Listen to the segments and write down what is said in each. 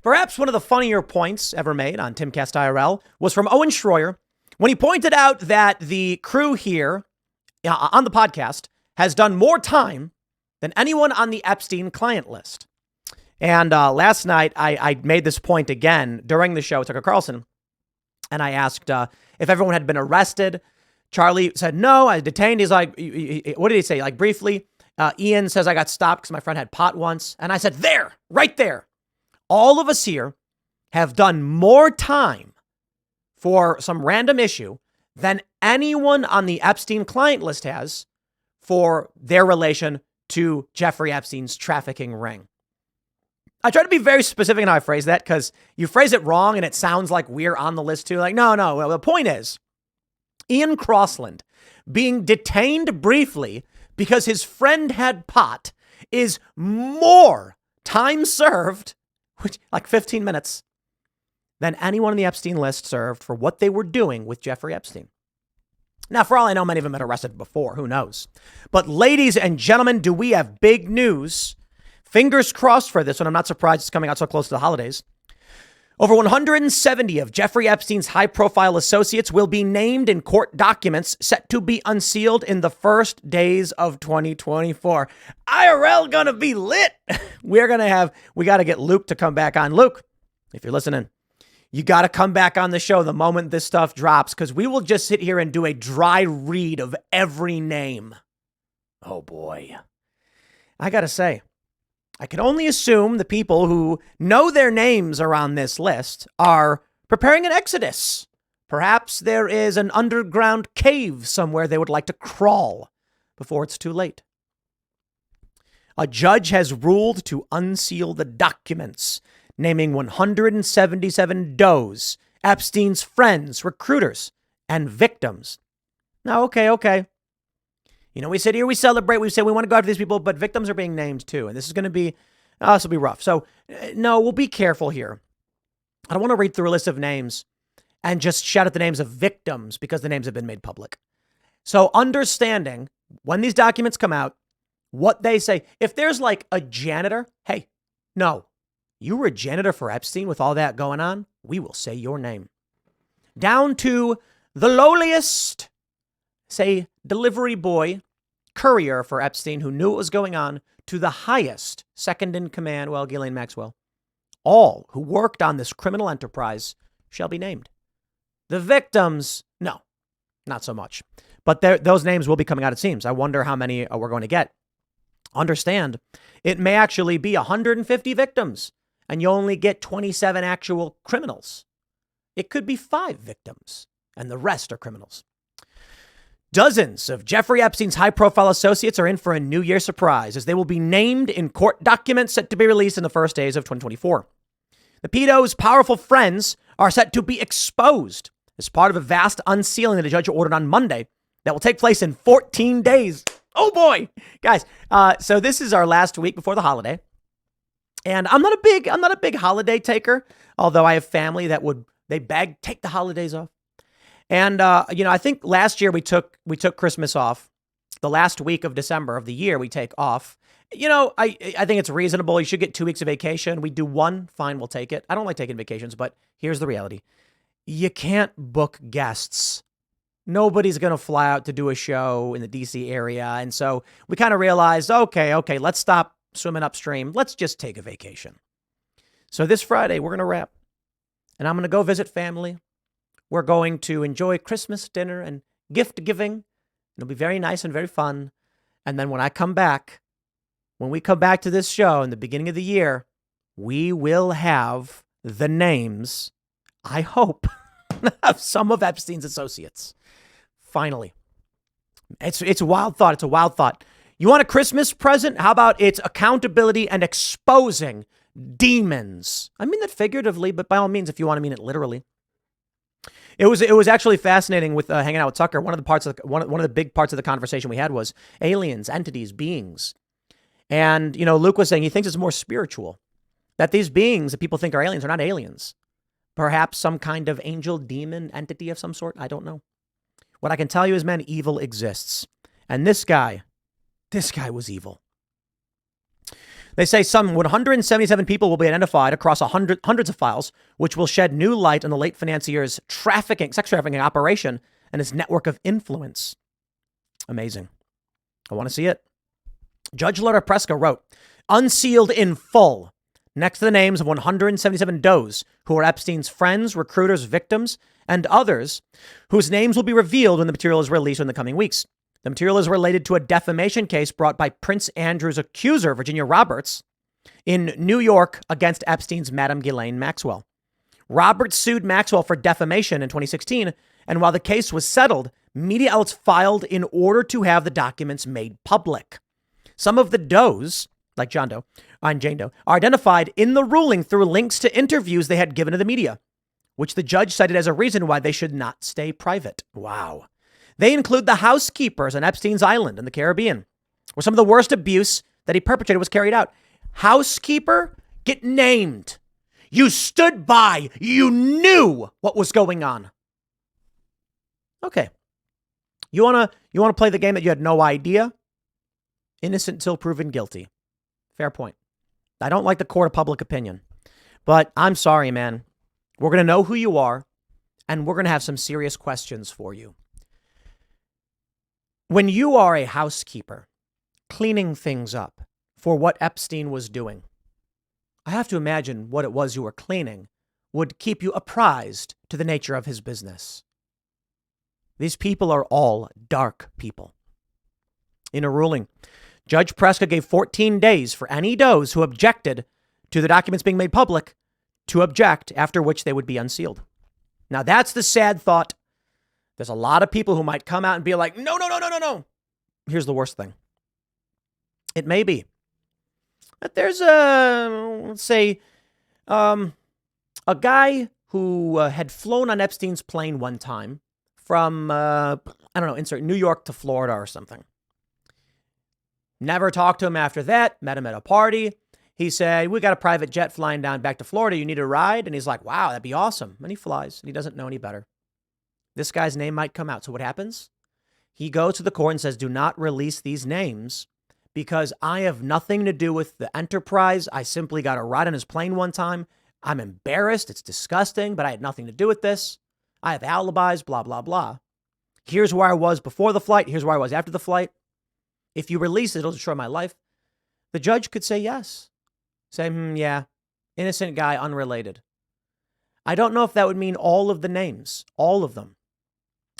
Perhaps one of the funnier points ever made on Timcast IRL was from Owen Schroyer when he pointed out that the crew here on the podcast has done more time than anyone on the Epstein client list. And last night, I made this point again during the show with Tucker Carlson, and I asked if everyone had been arrested. Charlie said, no, I was detained. He's like, what did he say? Like briefly, Ian says I got stopped because my friend had pot once. And I said, there, right there. All of us here have done more time for some random issue than anyone on the Epstein client list has for their relation to Jeffrey Epstein's trafficking ring. I try to be very specific in how I phrase that because you phrase it wrong and it sounds like we're on the list too. Like, no. Well, the point is, Ian Crossland being detained briefly because his friend had pot is more time served, which like 15 minutes, than anyone on the Epstein list served for what they were doing with Jeffrey Epstein. Now, for all I know, many of them had been arrested before. Who knows? But ladies and gentlemen, do we have big news? Fingers crossed for this one. I'm not surprised it's coming out so close to the holidays. Over 170 of Jeffrey Epstein's high-profile associates will be named in court documents set to be unsealed in the first days of 2024. IRL gonna be lit. We got to get Luke to come back on. Luke, if you're listening, you got to come back on the show the moment this stuff drops because we will just sit here and do a dry read of every name. Oh, boy. I got to say, I can only assume the people who know their names are on this list are preparing an exodus. Perhaps there is an underground cave somewhere they would like to crawl before it's too late. A judge has ruled to unseal the documents, naming 177 does, Epstein's friends, recruiters, and victims. Now, okay. You know, we sit here, we celebrate, we say we want to go after these people, but victims are being named too. And this is going to be, this will be rough. So, no, we'll be careful here. I don't want to read through a list of names and just shout out the names of victims because the names have been made public. So understanding when these documents come out, what they say, if there's like a janitor, hey, no, you were a janitor for Epstein with all that going on, we will say your name. Down to the lowliest, say, delivery boy, courier for Epstein who knew what was going on, to the highest, second in command, well, Ghislaine Maxwell. All who worked on this criminal enterprise shall be named. The victims, no, not so much. But those names will be coming out, it seems. I wonder how many we're going to get. Understand, it may actually be 150 victims, and you only get 27 actual criminals. It could be 5 victims, and the rest are criminals. Dozens of Jeffrey Epstein's high-profile associates are in for a New Year surprise, as they will be named in court documents set to be released in the first days of 2024. The pedo's powerful friends are set to be exposed as part of a vast unsealing that a judge ordered on Monday that will take place in 14 days. Oh boy, guys. So this is our last week before the holiday. And I'm not a big holiday taker, although I have family that take the holidays off. And, I think last year we took Christmas off. The last week of December of the year we take off. I think it's reasonable. You should get 2 weeks of vacation. We do one. Fine, we'll take it. I don't like taking vacations, but here's the reality. You can't book guests. Nobody's going to fly out to do a show in the DC area. And so we kind of realized, okay, let's stop swimming upstream. Let's just take a vacation. So this Friday, we're going to wrap. And I'm going to go visit family. We're going to enjoy Christmas dinner and gift giving. It'll be very nice and very fun. And then when we come back to this show in the beginning of the year, we will have the names, I hope, of some of Epstein's associates. Finally. It's a wild thought. It's a wild thought. You want a Christmas present? How about it's accountability and exposing demons? I mean that figuratively, but by all means, if you want to mean it literally. It was actually fascinating with hanging out with Tucker. One of the big parts of the conversation we had was aliens, entities, beings. And, Luke was saying he thinks it's more spiritual, that these beings that people think are aliens are not aliens. Perhaps some kind of angel, demon, entity of some sort. I don't know. What I can tell you is, man, evil exists. And this guy was evil. They say some 177 people will be identified across hundreds of files, which will shed new light on the late financier's sex trafficking operation and his network of influence. Amazing. I want to see it. Judge Laura Preska wrote, unsealed in full, next to the names of 177 does who are Epstein's friends, recruiters, victims, and others whose names will be revealed when the material is released in the coming weeks. The material is related to a defamation case brought by Prince Andrew's accuser, Virginia Roberts, in New York against Epstein's Madame Ghislaine Maxwell. Roberts sued Maxwell for defamation in 2016, and while the case was settled, media outlets filed in order to have the documents made public. Some of the does, like John Doe and Jane Doe, are identified in the ruling through links to interviews they had given to the media, which the judge cited as a reason why they should not stay private. Wow. They include the housekeepers on Epstein's Island in the Caribbean, where some of the worst abuse that he perpetrated was carried out. Housekeeper, get named. You stood by. You knew what was going on. Okay. You want to play the game that you had no idea? Innocent till proven guilty. Fair point. I don't like the court of public opinion, but I'm sorry, man. We're going to know who you are, and we're going to have some serious questions for you. When you are a housekeeper cleaning things up for what Epstein was doing, I have to imagine what it was you were cleaning would keep you apprised to the nature of his business. These people are all dark people. In a ruling, Judge Preska gave 14 days for any does who objected to the documents being made public to object, after which they would be unsealed. Now, that's the sad thought. There's a lot of people who might come out and be like, no. Here's the worst thing. It may be that there's let's say, a guy who had flown on Epstein's plane one time from, insert New York to Florida or something. Never talked to him after that, met him at a party. He said, we got a private jet flying down back to Florida. You need a ride? And he's like, wow, that'd be awesome. And he flies, and he doesn't know any better. This guy's name might come out. So what happens? He goes to the court and says, do not release these names because I have nothing to do with the enterprise. I simply got a ride on his plane one time. I'm embarrassed. It's disgusting, but I had nothing to do with this. I have alibis, blah, blah, blah. Here's where I was before the flight. Here's where I was after the flight. If you release it, it'll destroy my life. The judge could say yes. Say, yeah, innocent guy, unrelated. I don't know if that would mean all of the names, all of them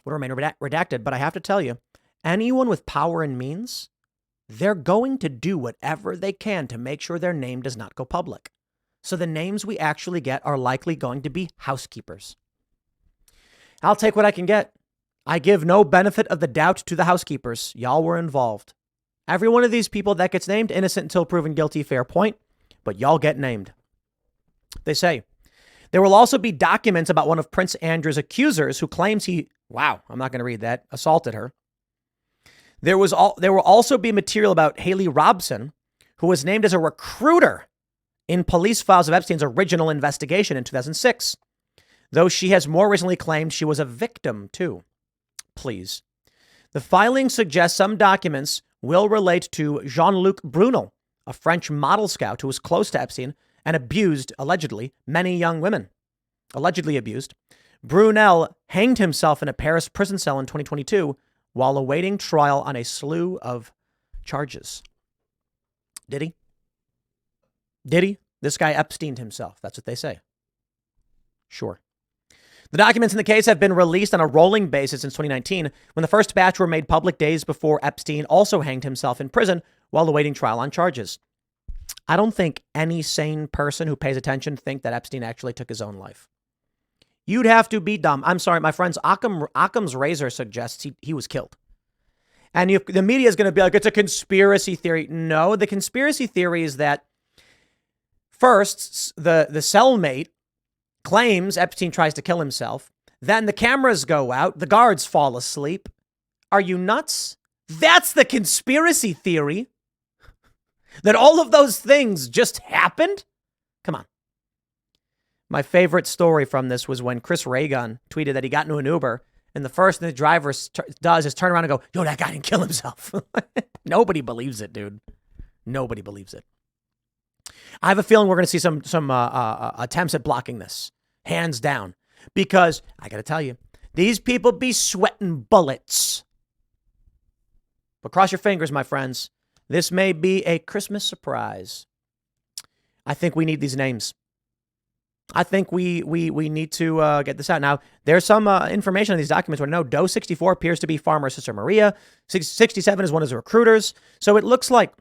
would remain redacted, but I have to tell you, anyone with power and means, they're going to do whatever they can to make sure their name does not go public. So the names we actually get are likely going to be housekeepers. I'll take what I can get. I give no benefit of the doubt to the housekeepers. Y'all were involved. Every one of these people that gets named innocent until proven guilty, fair point, but y'all get named. They say there will also be documents about one of Prince Andrew's accusers who claims he, I'm not going to read that, assaulted her. There will also be material about Haley Robson, who was named as a recruiter in police files of Epstein's original investigation in 2006, though she has more recently claimed she was a victim too. Please. The filing suggests some documents will relate to Jean-Luc Brunel, a French model scout who was close to Epstein and abused, allegedly, many young women. Allegedly abused. Brunel hanged himself in a Paris prison cell in 2022 while awaiting trial on a slew of charges. Did he? This guy Epsteined himself. That's what they say. Sure. The documents in the case have been released on a rolling basis since 2019, when the first batch were made public days before Epstein also hanged himself in prison while awaiting trial on charges. I don't think any sane person who pays attention think that Epstein actually took his own life. You'd have to be dumb. I'm sorry, my friends. Occam's razor suggests he was killed. And the media is going to be like, it's a conspiracy theory. No, the conspiracy theory is that first, the cellmate claims Epstein tries to kill himself. Then the cameras go out. The guards fall asleep. Are you nuts? That's the conspiracy theory. That all of those things just happened? Come on. My favorite story from this was when Chris Reagan tweeted that he got into an Uber, and the first thing the driver does is turn around and go, yo, that guy didn't kill himself. Nobody believes it, dude. Nobody believes it. I have a feeling we're going to see some attempts at blocking this, hands down, because I got to tell you, these people be sweating bullets. But cross your fingers, my friends. This may be a Christmas surprise. I think we need these names. I think we need to get this out. Now, there's some information on these documents. We know Doe 64 appears to be Farmer's sister Maria. 67 is one of his recruiters. So it looks like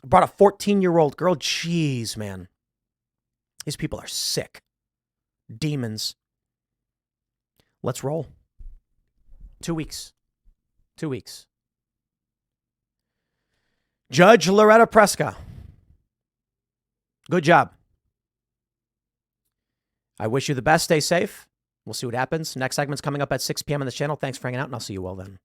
brought a 14-year-old girl. Jeez, man. These people are sick. Demons. Let's roll. 2 weeks. 2 weeks. Judge Loretta Preska. Good job. I wish you the best. Stay safe. We'll see what happens. Next segment's coming up at 6 p.m. on this channel. Thanks for hanging out, and I'll see you all then.